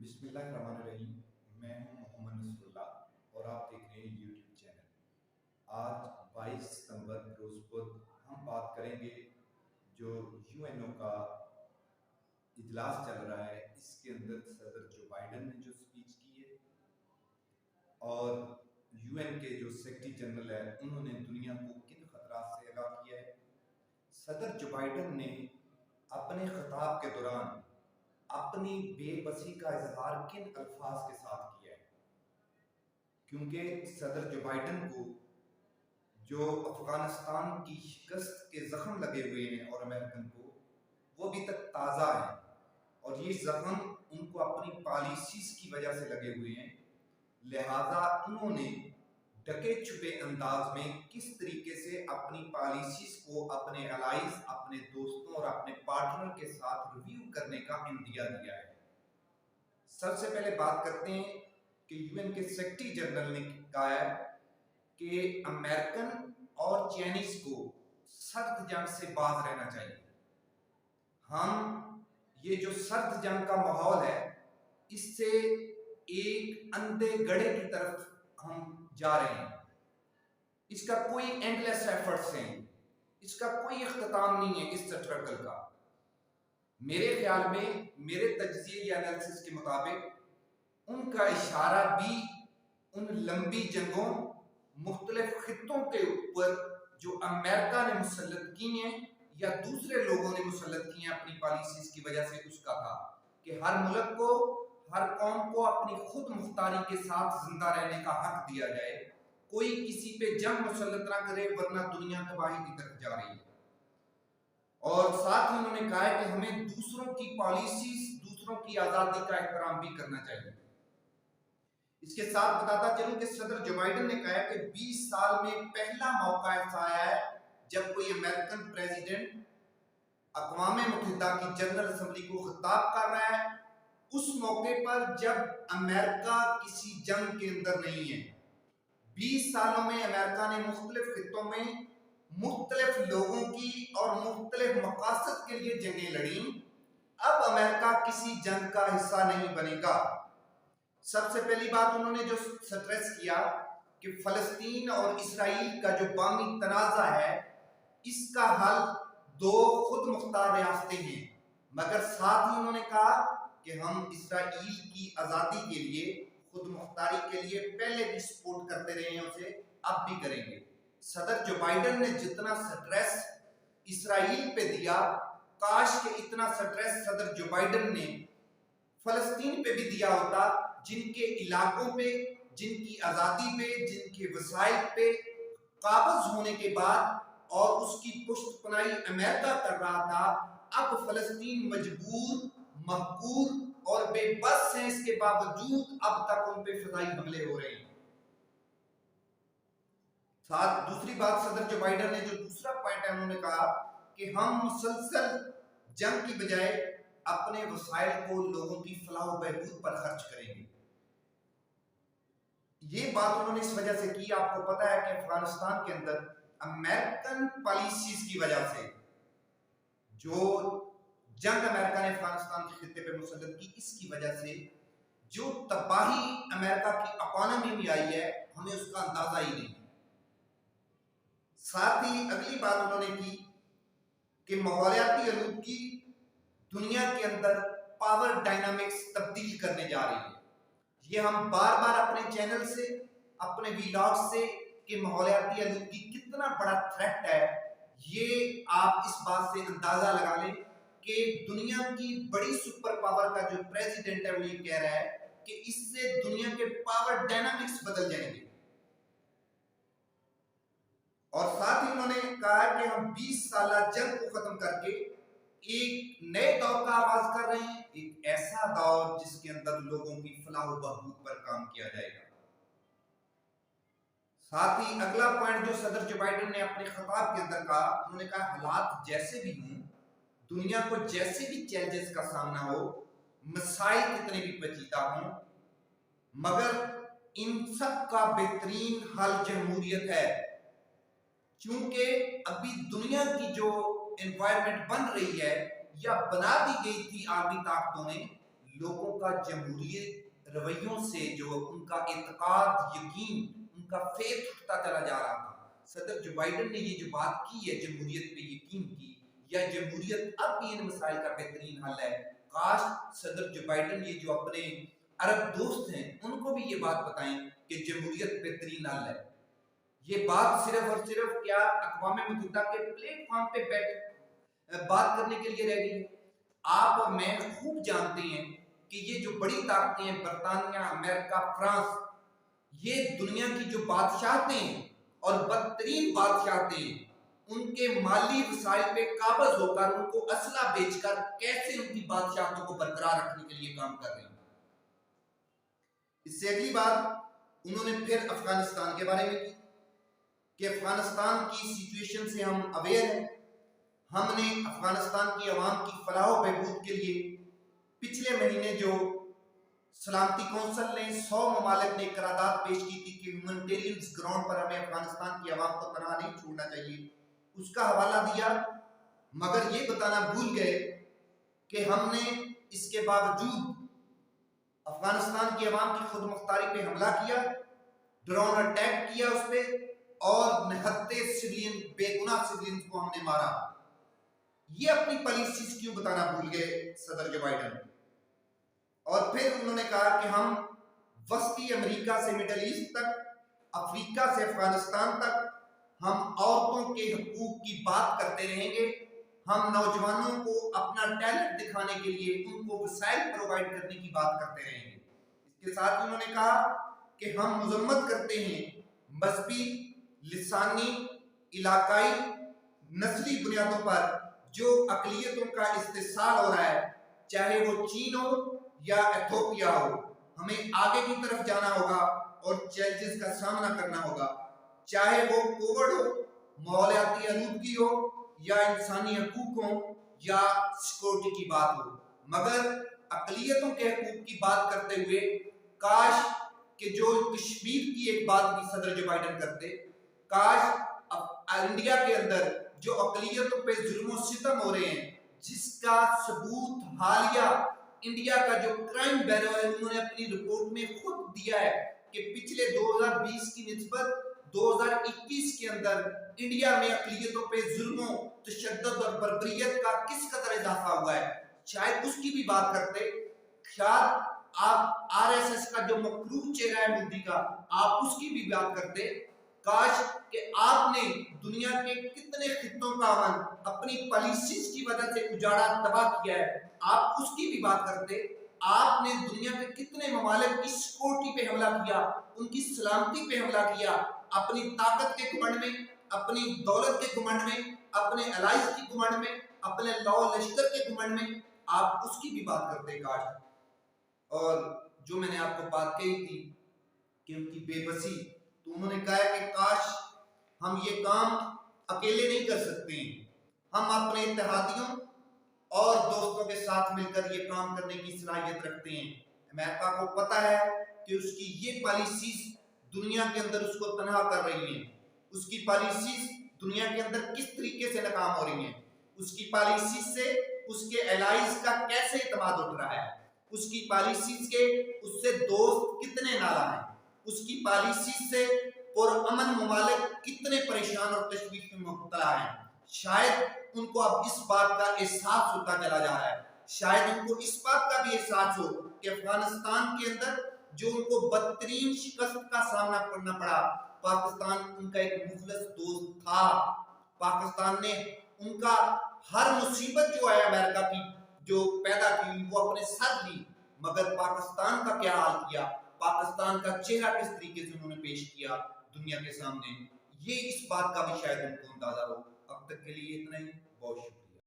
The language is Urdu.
بسم اللہ الرحمن الرحیم۔ میں ہوں محمد نصر اللہ اور آپ دیکھ رہے ہیں یوٹیوب چینل۔ آج 22 ستمبر روز بدھ ہم بات کریں گے جو UN کا اجلاس چل رہا ہے، اس کے اندر صدر جو بائیڈن نے جو سپیچ کی ہے اور UN کے جو سیکرٹری جنرل ہے انہوں نے دنیا کو کن خطرات سے آگاہ کیا ہے۔ صدر جو بائیڈن نے اپنے خطاب کے دوران اپنی بے بسی کا اظہار کن الفاظ کے ساتھ کیا ہے، کیونکہ صدر جو بائیڈن کو جو افغانستان کی شکست کے زخم لگے ہوئے ہیں اور امریکن کو وہ ابھی تک تازہ ہیں اور یہ زخم ان کو اپنی پالیسیز کی وجہ سے لگے ہوئے ہیں، لہذا انہوں نے ڈکے چھپے انداز میں کس طریقے سے اپنی پالیسیز کو اپنے الائز، اپنے دوستوں اور اپنے پارٹنر کے ساتھ ریویو کرنے کا اندیا دیا ہے۔ سب سے پہلے بات کرتے ہیں کہ UN کے سیکرٹری جنرل نے کہا ہے کہ امریکن اور چائنیز کو سرد جنگ سے باز رہنا چاہیے۔ ہم یہ جو سرد جنگ کا ماحول ہے اس سے ایک اندھے گڑھے کی طرف ہم جا رہے ہیں، اس کا کوئی اینڈ لیس ایفرٹس ہیں، اس کا کوئی اختتام نہیں ہے اس سٹرگل کا۔ میرے خیال میں، میرے تجزیے یا انالیسس کے مطابق ان کا اشارہ بھی ان لمبی جنگوں مختلف خطوں کے اوپر جو امریکہ نے مسلط کی ہیں یا دوسرے لوگوں نے مسلط کی ہیں اپنی پالیسیز کی وجہ سے، اس کا تھا کہ ہر ملک کو، ہر قوم کو اپنی خود مختاری کے ساتھ زندہ رہنے کا حق دیا جائے، کوئی کسی پہ جنگ مسلط نہ کرے ورنہ دنیا تباہی کی طرف جا رہی ہے۔ اور ساتھ ہی انہوں نے کہا ہے کہ ہمیں دوسروں کی پالیسیز، دوسروں کی آزادی کا احترام بھی کرنا چاہیے۔ اس کے ساتھ بتاتا چلوں کہ صدر جو بائیڈن نے کہا ہے کہ 20 سال میں پہلا موقع ایسا آیا ہے جب کوئی امریکن پریزیڈنٹ اقوام متحدہ کی جنرل اسمبلی کو خطاب کر رہا ہے اس موقع پر جب امریکہ کسی جنگ کے اندر نہیں ہے۔ 20 سالوں میں امریکہ نے مختلف خطوں میں مختلف لوگوں کی اور مختلف مقاصد کے لیے جنگیں لڑیں، اب امریکہ کسی جنگ کا حصہ نہیں بنے گا۔ سب سے پہلی بات انہوں نے جو سٹریس کیا کہ فلسطین اور اسرائیل کا جو باہمی تنازع ہے اس کا حل دو خود مختار ریاستیں ہیں، مگر ساتھ ہی انہوں نے کہا کہ ہم اسرائیل کی آزادی کے لیے، خود مختاری کے لیے پہلے بھی سپورٹ کرتے رہے ہیں، اسے اب بھی کریں گے۔ صدر جو بائیڈن نے جتنا سٹریس اسرائیل پہ دیا، کاش کہ اتنا سٹریس صدر جو بائیڈن نے فلسطین پہ بھی دیا ہوتا، جن کے علاقوں پہ، جن کی آزادی پہ، جن کے وسائل پہ قابض ہونے کے بعد اور اس کی پشت پناہی امریکہ کر رہا تھا، اب فلسطین مجبور، مقہور اور بے بس ہیں، اس کے باوجود اب تک ان پہ فضائی حملے ہو رہے ہیں۔ ساتھ دوسری بات صدر جو بائیڈن نے جو دوسرا پوائنٹ ہے انہوں نے کہا کہ ہم مسلسل جنگ کی بجائے اپنے وسائل کو لوگوں کی فلاح و بہبود پر خرچ کریں گے۔ یہ بات انہوں نے اس وجہ سے کی، آپ کو پتا ہے کہ افغانستان کے اندر امریکن پالیسیز کی وجہ سے جو جنگ امریکہ نے افغانستان کے خطے پہ مسلط کی، اس کی وجہ سے جو تباہی امریکہ کی اکانومی میں آئی ہے ہمیں اس کا اندازہ ہی نہیں۔ ساتھ ہی اگلی بات انہوں نے کی کہ ماحولیاتی آلودگی دنیا کے اندر پاور ڈائنامکس تبدیل کرنے جا رہی ہے۔ یہ ہم بار بار اپنے چینل سے، اپنے ویلاگ سے کہ ماحولیاتی آلودگی کتنا بڑا تھریٹ ہے، یہ آپ اس بات سے اندازہ لگا لیں کہ دنیا کی بڑی سپر پاور کا جو پریزیڈنٹ ہے وہ یہ کہہ رہا ہے کہ اس سے دنیا کے پاور ڈائنامکس بدل جائیں گے۔ اور ساتھ ہی انہوں نے کہا کہ ہم 20 سالہ جنگ کو ختم کر کے ایک نئے دور کا آغاز کر رہے ہیں، ایک ایسا دور جس کے اندر لوگوں کی فلاح و بہبود پر کام کیا جائے گا۔ ساتھ ہی اگلا پوائنٹ جو صدر جو بائیڈن نے اپنے خطاب کے اندر کہا، انہوں نے کہا حالات جیسے بھی ہوں، دنیا کو جیسے بھی چیلنجز کا سامنا ہو، مسائل کتنے بھی پیچیدہ ہوں، مگر ان سب کا بہترین حل جمہوریت ہے، کیونکہ ابھی دنیا کی جو انوائرمنٹ بن رہی ہے یا بنا دی گئی تھی عالمی طاقتوں نے، لوگوں کا جمہوریت رویوں سے جو ان کا اعتقاد، یقین، ان کا فیتھ اٹھتا چلا جا رہا تھا۔ صدر جو بائیڈن نے یہ جو بات کی ہے جمہوریت پہ یقین کی، یا جمہوریت اب بھی ان مسائل کا بہترین حل ہے، کاش صدر جو بائیڈن یہ جو اپنے عرب دوست ہیں ان کو بھی یہ بات بتائیں کہ جمہوریت بہترین حل ہے۔ یہ بات صرف اور صرف کیا اقوام متحدہ کے پلیٹ فارم پہ بیٹھ بات کرنے کے لیے رہ گئی ہے؟ آپ اور میں خوب جانتے ہیں کہ یہ جو بڑی طاقتیں ہیں، برطانیہ، امریکہ، فرانس، یہ دنیا کی جو بادشاہتیں ہیں اور بدترین بادشاہتیں ہیں، ان کے مالی وسائل پہ قابض ہو کر ان کو اسلحہ بیچ کر کیسے ان کی بادشاہتوں کو برقرار رکھنے کے لیے کام کر رہے ہیں۔ اس سے اگلی بات انہوں نے پھر افغانستان کے بارے میں کی کہ افغانستان کی سچویشن سے ہم اویئر ہیں۔ ہم نے افغانستان کی عوام کی فلاح و بہبود کے لیے پچھلے مہینے جو سلامتی کونسل نے 100 ممالک نے قرارداد پیش کی تھی کہ ہیومینٹیرین گراؤنڈ پر ہمیں افغانستان کی عوام کو تنہا نہیں چھوڑنا چاہیے، اس کا حوالہ دیا، مگر یہ بتانا بھول گئے کہ ہم نے اس کے باوجود افغانستان کی عوام کی خود مختاری پہ حملہ کیا، ڈرون اٹیک کیا اس پہ، اور نہتے سویلین، بے گناہ سویلین کو ہم نے مارا۔ یہ اپنی پالیسیز کیوں بتانا بھول گئے صدر جو بائیڈن؟ اور پھر انہوں نے کہا کہ ہم وسطی امریکہ سے مڈل ایسٹ تک، افریقہ سے افغانستان تک ہم عورتوں کے حقوق کی بات کرتے رہیں گے۔ ہم نوجوانوں کو اپنا ٹیلنٹ دکھانے کے لیے ان کو وسائل پرووائڈ کرنے کی بات کرتے رہیں گے۔ اس کے ساتھ انہوں نے کہا کہ ہم مذمت کرتے ہیں مذہبی، لسانی، علاقائی، نسلی بنیادوں پر جو اقلیتوں کا استحصال ہو رہا ہے، چاہے وہ چین ہو یا ایتھوپیا ہو۔ ہمیں آگے کی طرف جانا ہوگا اور چیلنجز کا سامنا کرنا ہوگا، چاہے وہ کووڈ ہو، ماحولیاتی آلودگی ہو، یا انسانی حقوق ہوں، یا سیکورٹی کی بات ہو۔ مگر اقلیتوں کے حقوق کی بات کرتے ہوئے کاش کہ جو کشمیر کی ایک بات بھی صدر جو بائیڈن کرتے، کاش انڈیا کے اندر جو اقلیتوں پہ ظلم و ستم ہو رہے ہیں، جس کا ثبوت حالیہ انڈیا کا جو کرائم بیرو ہے انہوں نے اپنی رپورٹ میں خود دیا ہے کہ پچھلے 2020 کی نسبت 2021 کے اندر انڈیا میں اقلیتوں پہ ظلم و تشدد اور بربریت کا کس قدر اضافہ ہوا ہے، شاید اس کی بھی بات کرتے۔ شاید آپ RSS کا جو مکروہ چہرہ ہے مودی کا، آپ اس کی بھی بات کرتے۔ کاش کہ آپ نے دنیا کے کتنے خطوں کا امن اپنی پالیسیز کی وجہ سے اجاڑا، تباہ کیا ہے، آپ اس کی بھی بات کرتے۔ آپ نے دنیا کے کتنے ممالک کی سیکورٹی پہ حملہ کیا، ان کی سلامتی پہ حملہ کیا، اپنی طاقت کے گھمنڈ میں، اپنی دولت کے گھمنڈ میں، اپنے الائز کی گھمنڈ میں، اپنے لاؤ لشکر کے گھمنڈ میں، آپ اس کی بھی بات کرتے کاش۔ اور جو میں نے آپ کو بات کہی تھی کہ ان کی بے بسی، تو انہوں نے کہا کہ کاش ہم یہ کام اکیلے نہیں کر سکتے ہیں، ہم اپنے اتحادیوں اور دوستوں کے ساتھ مل کر یہ کام کرنے کی صلاحیت رکھتے ہیں۔ امریکہ کو پتہ ہے کہ اس کی یہ پالیسیز دنیا کے اندر اس کو تنہا کر رہی ہیں، اس کی پالیسیز دنیا کے اندر کس طریقے سے ناکام ہو رہی ہیں، اس کی پالیسیز سے اس کے الائز کا کیسے اعتماد اٹھ رہا ہے، اس کی پالیسیز کے اس سے دوست کتنے نالاں ہیں، اس کی پالیسیز سے پرامن ممالک کتنے پریشان اور تشویش میں مبتلا ہیں۔ شاید ان کو اب اس بات کا احساس ہوتا چلا جا رہا ہے، شاید ان کو اس بات کا بھی احساس ہو کہ افغانستان کے اندر جو ان کو بدترین شکست کا سامنا کرنا پڑا، پاکستان ان کا ایک مخلص دوست تھا۔ پاکستان نے ان کا ہر مصیبت جو ہے امریکہ کی جو پیدا کی وہ اپنے ساتھ لی، مگر پاکستان کا کیا حال کیا، پاکستان کا چہرہ کس طریقے سے انہوں نے پیش کیا دنیا کے سامنے، یہ اس بات کا بھی شاید ان کو اندازہ ہو۔ اب تک کے لیے اتنا ہی، بہت شکریہ۔